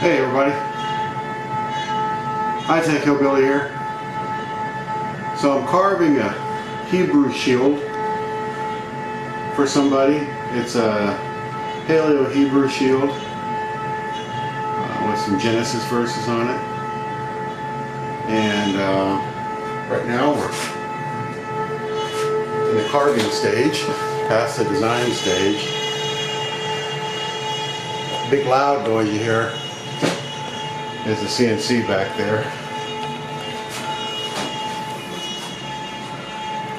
Hey everybody, high-tech Hillbilly here. So I'm carving a Hebrew shield for somebody. It's a Paleo Hebrew shield with some Genesis verses on it. And right now we're in the carving stage, past the design stage. Big loud noise you hear is the CNC back there.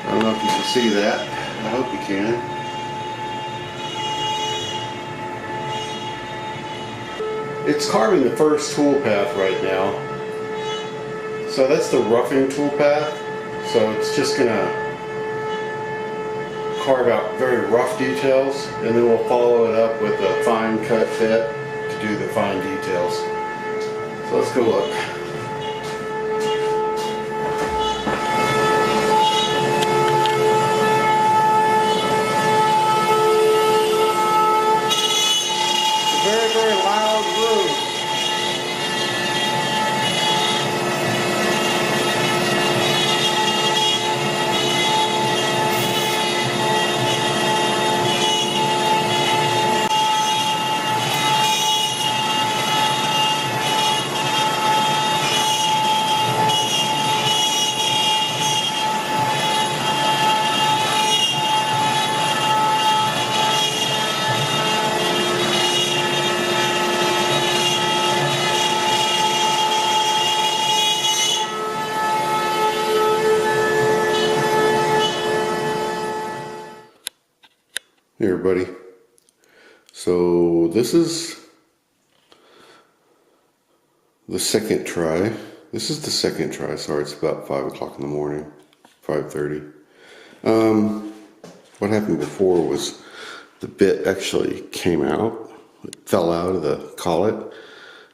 I don't know if you can see that. I hope you can. It's carving the first toolpath right now. So that's the roughing toolpath. So it's just gonna carve out very rough details, and then we'll follow it up with a fine cut bit to do the fine details. So let's go look. Very, very loud room. Hey everybody, so this is the second try. Sorry, it's about 5 o'clock in the morning, 5:30. What happened before was the bit actually came out. It fell out of the collet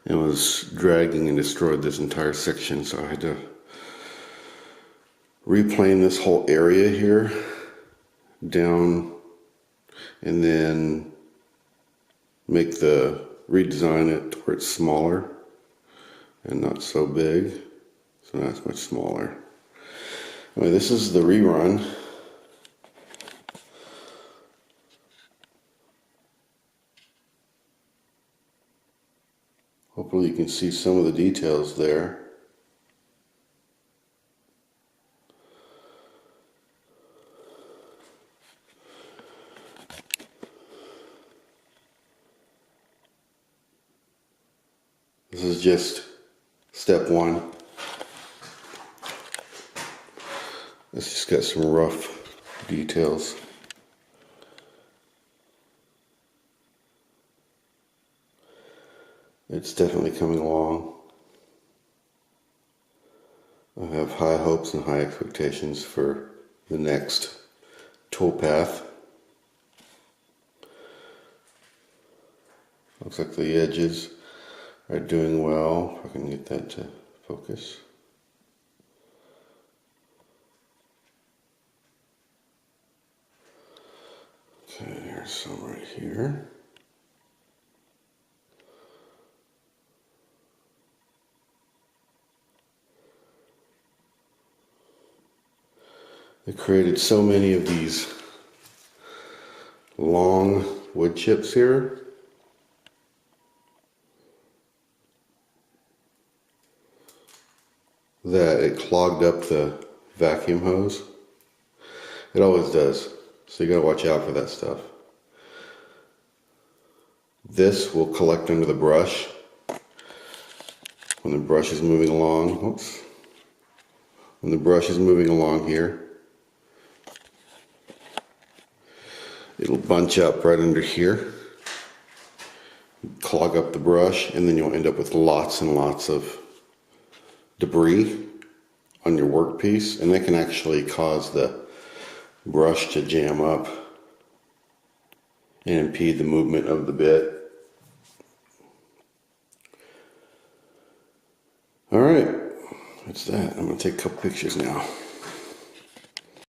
and was dragging and destroyed this entire section, so I had to replane this whole area here down and then redesign it to where it's smaller and not so big. So now it's much smaller. Anyway, this is the rerun. Hopefully you can see some of the details there. This is just step one. It's just got some rough details. It's definitely coming along. I have high hopes and high expectations for the next toolpath. Looks like the edges are doing well. If I can get that to focus. Okay, there's some right here. They created so many of these long wood chips here. That it clogged up the vacuum hose. It always does, so you gotta watch out for that stuff. This will collect under the brush when the brush is moving along. Oops. When the brush is moving along here, it'll bunch up right under here, clog up the brush, and then you'll end up with lots and lots of debris on your workpiece, and that can actually cause the brush to jam up and impede the movement of the bit. Alright, that's that. I'm going to take a couple pictures now.